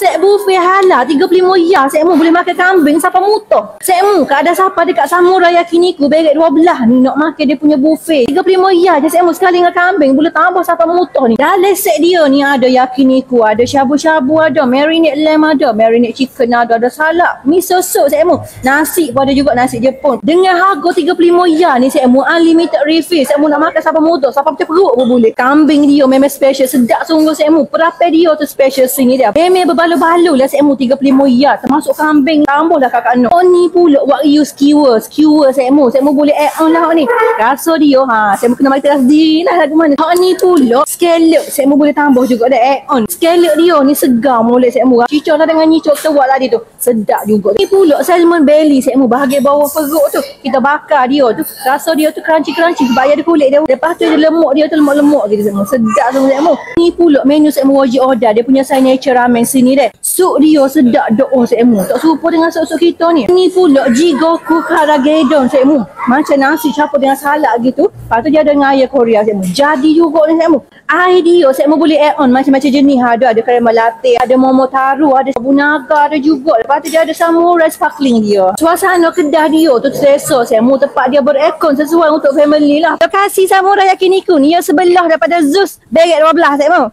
set buffet halal 35 ya. Saya boleh makan kambing siapa muto. Saya ada siapa dekat Samurai Yakiniku beret 12 ni nak makan dia punya buffet 35 ya je. Saya sekali dengan kambing boleh tambah siapa muto ni. Dalam set dia ni ada Yakiniku, ada shabu-shabu, ada marinate lamb, ada marinate chicken, ada salad, miso soup. Saya nasi pun ada juga, nasi Jepun. Dengan harga 35 ya ni saya unlimited refill. Saya nak makan siapa muto, siapa macam perut pun boleh. Kambing dia memang special, sedap sungguh. Saya perapai dia tu special sini dia. Memang berbaloi-baloi lah saya 35 ya. Termasuk kambing tambahlah kakak Nok. Oh ni pula wagyu skewer saya boleh add on lah ni. Rasa dia saya kena bagi teras sendiri lah lagu mana. Ni pula scallop saya boleh tambah juga dah add on. Scallop dia ni segar molek saya cicah lah dengan nyicok terbuat tadi tu. Sedap juga. Ni pula salmon belly saya bahagian bawah perut tu. Kita bakar dia tu. Rasa dia tu crunchy. Bayar dia kulit dia. Lepas tu dia lemak dia tu lemak gitu semua. Sedap semua saya Ni pula menu saya wajib order. Dia punya signature ramen sini deh. Sup dia sedap doa saya tak serupa dengan sup-sup kita ni. Ni pula Jigoku Karagedon saya macam nasi campur dengan salad gitu. Lepas tu dia ada dengan air Korea saya jadi juga ni saya air dia saya boleh add on macam-macam jenis. Ada caramel latte, ada momotaru, ada sabu naga, ada juga. Lepas tu dia ada samurai sparkling dia. Suasana kedai dia tu selesa saya tempat dia berekon sesuai untuk family lah. Terima kasih Samurai Yakiniku ni yang sebelah daripada Zeus beret 12 saya